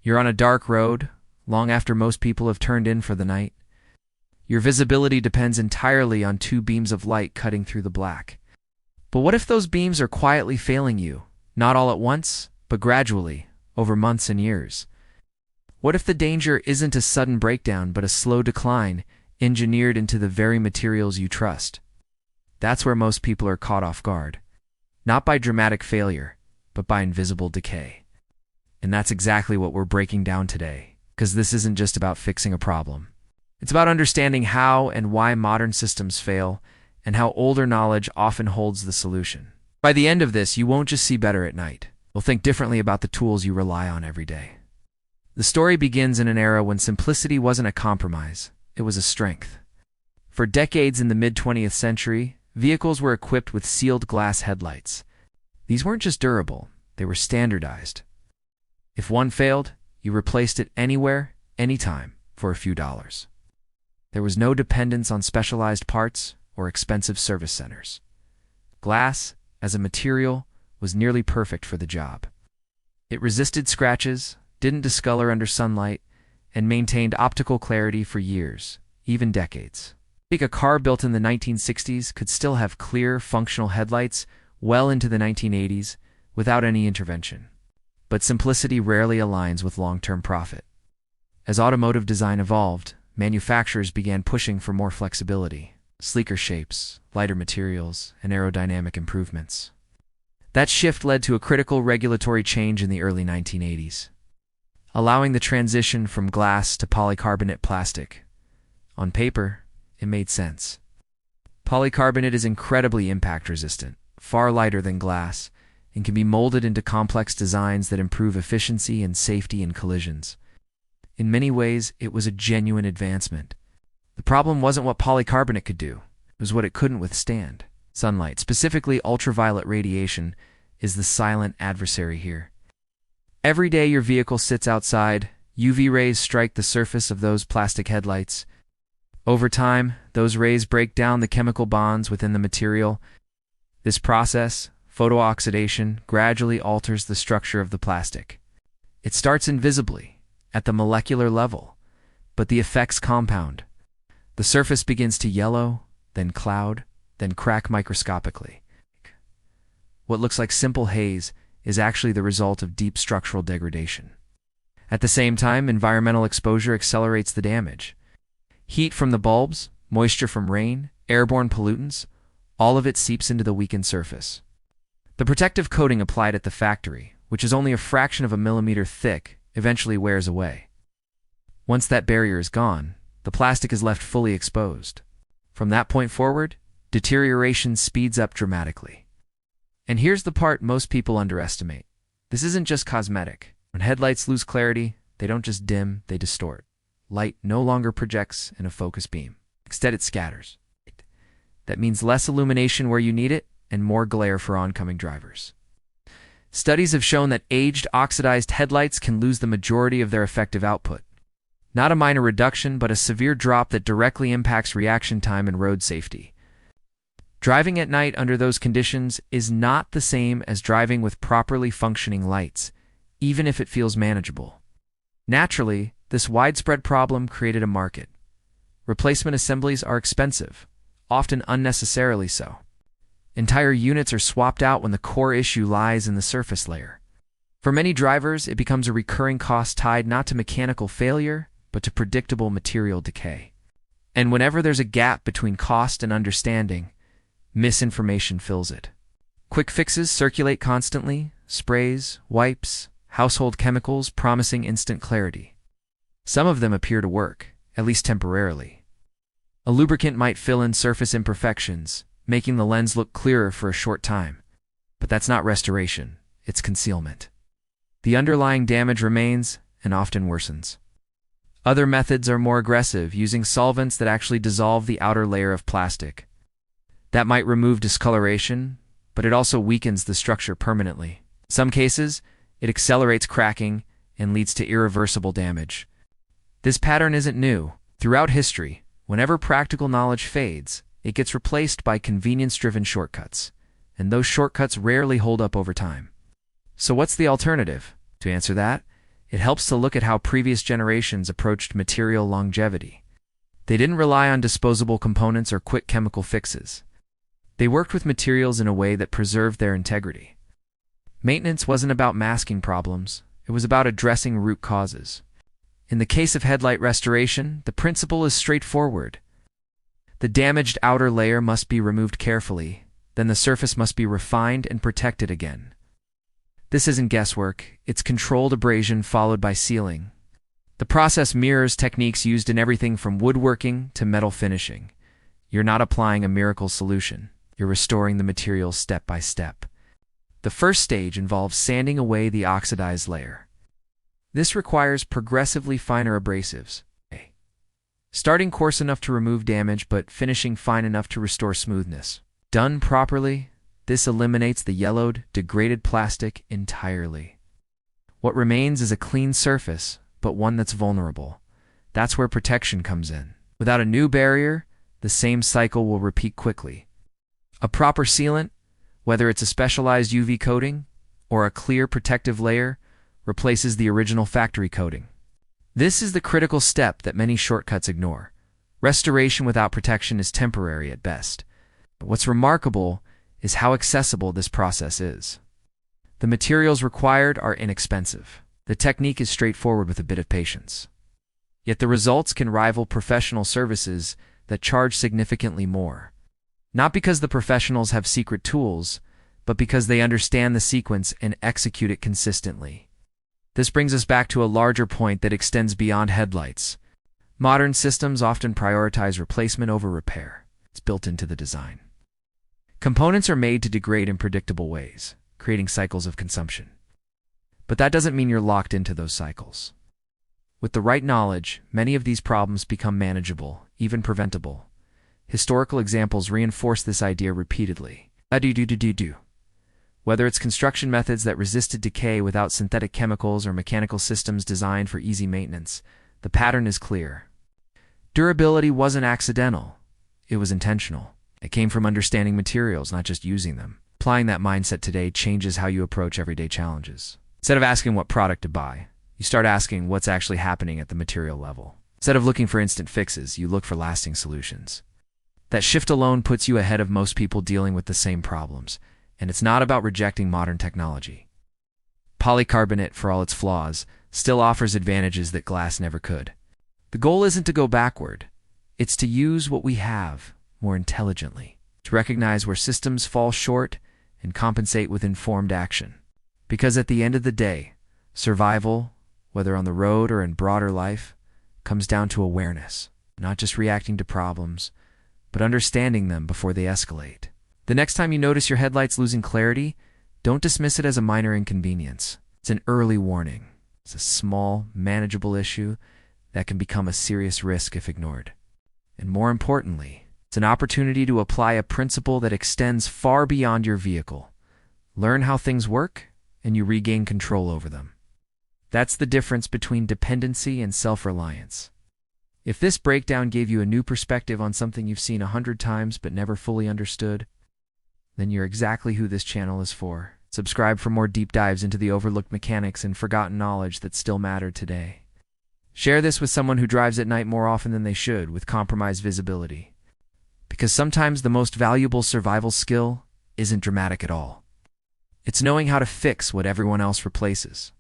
You're on a dark road, long after most people have turned in for the night. Your visibility depends entirely on two beams of light cutting through the black. But what if those beams are quietly failing you, not all at once, but gradually, over months and years? What if the danger isn't a sudden breakdown, but a slow decline, engineered into the very materials you trust? That's where most people are caught off guard. Not by dramatic failure, but by invisible decay. And that's exactly what we're breaking down today, because this isn't just about fixing a problem. It's about understanding how and why modern systems fail, and how older knowledge often holds the solution. By the end of this, you won't just see better at night. You'll think differently about the tools you rely on every day. The story begins in an era when simplicity wasn't a compromise, it was a strength. For decades in the mid-20th century, vehicles were equipped with sealed glass headlights. These weren't just durable, they were standardized. If one failed, you replaced it anywhere, anytime, for a few dollars. There was no dependence on specialized parts or expensive service centers. Glass, as a material, was nearly perfect for the job. It resisted scratches, didn't discolor under sunlight, and maintained optical clarity for years, even decades. A car built in the 1960s could still have clear, functional headlights well into the 1980s without any intervention. But simplicity rarely aligns with long-term profit. As automotive design evolved, manufacturers began pushing for more flexibility, sleeker shapes, lighter materials, and aerodynamic improvements. That shift led to a critical regulatory change in the early 1980s, allowing the transition from glass to polycarbonate plastic. On paper, it made sense. Polycarbonate is incredibly impact-resistant, far lighter than glass, and can be molded into complex designs that improve efficiency and safety in collisions. In many ways, it was a genuine advancement. The problem wasn't what polycarbonate could do, it was what it couldn't withstand. Sunlight, specifically ultraviolet radiation, is the silent adversary here. Every day your vehicle sits outside, UV rays strike the surface of those plastic headlights. Over time, those rays break down the chemical bonds within the material. This process, photooxidation, gradually alters the structure of the plastic. It starts invisibly, at the molecular level, but the effects compound. The surface begins to yellow, then cloud, then crack microscopically. What looks like simple haze is actually the result of deep structural degradation. At the same time, environmental exposure accelerates the damage. Heat from the bulbs, moisture from rain, airborne pollutants, all of it seeps into the weakened surface. The protective coating applied at the factory, which is only a fraction of a millimeter thick, eventually wears away. Once that barrier is gone, the plastic is left fully exposed. From that point forward, deterioration speeds up dramatically. And here's the part most people underestimate. This isn't just cosmetic. When headlights lose clarity, they don't just dim, they distort. Light no longer projects in a focus beam. Instead, it scatters. That means less illumination where you need it and more glare for oncoming drivers. Studies have shown that aged, oxidized headlights can lose the majority of their effective output. Not a minor reduction, but a severe drop that directly impacts reaction time and road safety. Driving at night under those conditions is not the same as driving with properly functioning lights, even if it feels manageable. Naturally, this widespread problem created a market. Replacement assemblies are expensive, often unnecessarily so. Entire units are swapped out when the core issue lies in the surface layer. For many drivers, it becomes a recurring cost tied not to mechanical failure, but to predictable material decay. And whenever there's a gap between cost and understanding, misinformation fills it. Quick fixes circulate constantly, sprays, wipes, household chemicals promising instant clarity. Some of them appear to work, at least temporarily. A lubricant might fill in surface imperfections, making the lens look clearer for a short time. But that's not restoration, it's concealment. The underlying damage remains and often worsens. Other methods are more aggressive, using solvents that actually dissolve the outer layer of plastic. That might remove discoloration, but it also weakens the structure permanently. In some cases, it accelerates cracking and leads to irreversible damage. This pattern isn't new. Throughout history, whenever practical knowledge fades, it gets replaced by convenience-driven shortcuts, and those shortcuts rarely hold up over time. So what's the alternative? To answer that, It helps to look at how previous generations approached material longevity. They didn't rely on disposable components or quick chemical fixes. They worked with materials in a way that preserved their integrity. Maintenance wasn't about masking problems, it was about addressing root causes. In the case of headlight restoration, the principle is straightforward. The damaged outer layer must be removed carefully, then the surface must be refined and protected again. This isn't guesswork, it's controlled abrasion followed by sealing. The process mirrors techniques used in everything from woodworking to metal finishing. You're not applying a miracle solution, you're restoring the material step by step. The first stage involves sanding away the oxidized layer. This requires progressively finer abrasives, starting coarse enough to remove damage but finishing fine enough to restore smoothness. Done properly, this eliminates the yellowed, degraded plastic entirely. What remains is a clean surface, but one that's vulnerable. That's where protection comes in. Without a new barrier, the same cycle will repeat quickly. A proper sealant, whether it's a specialized UV coating or a clear protective layer, replaces the original factory coating. This is the critical step that many shortcuts ignore. Restoration without protection is temporary at best. But what's remarkable is how accessible this process is. The materials required are inexpensive. The technique is straightforward with a bit of patience. Yet the results can rival professional services that charge significantly more. Not because the professionals have secret tools, but because they understand the sequence and execute it consistently. This brings us back to a larger point that extends beyond headlights. Modern systems often prioritize replacement over repair. It's built into the design. Components are made to degrade in predictable ways, creating cycles of consumption. But that doesn't mean you're locked into those cycles. With the right knowledge, many of these problems become manageable, even preventable. Historical examples reinforce this idea repeatedly. Whether it's construction methods that resisted decay without synthetic chemicals or mechanical systems designed for easy maintenance, the pattern is clear. Durability wasn't accidental, it was intentional. It came from understanding materials, not just using them. Applying that mindset today changes how you approach everyday challenges. Instead of asking what product to buy, you start asking what's actually happening at the material level. Instead of looking for instant fixes, you look for lasting solutions. That shift alone puts you ahead of most people dealing with the same problems, and it's not about rejecting modern technology. Polycarbonate, for all its flaws, still offers advantages that glass never could. The goal isn't to go backward, it's to use what we have more intelligently, to recognize where systems fall short and compensate with informed action. Because at the end of the day, survival, whether on the road or in broader life, comes down to awareness, not just reacting to problems, but understanding them before they escalate. The next time you notice your headlights losing clarity, don't dismiss it as a minor inconvenience. It's an early warning. It's a small, manageable issue that can become a serious risk if ignored. And more importantly, it's an opportunity to apply a principle that extends far beyond your vehicle. Learn how things work, and you regain control over them. That's the difference between dependency and self-reliance. If this breakdown gave you a new perspective on something you've seen 100 times but never fully understood, then you're exactly who this channel is for. Subscribe for more deep dives into the overlooked mechanics and forgotten knowledge that still matter today. Share this with someone who drives at night more often than they should, with compromised visibility. Because sometimes the most valuable survival skill isn't dramatic at all. It's knowing how to fix what everyone else replaces.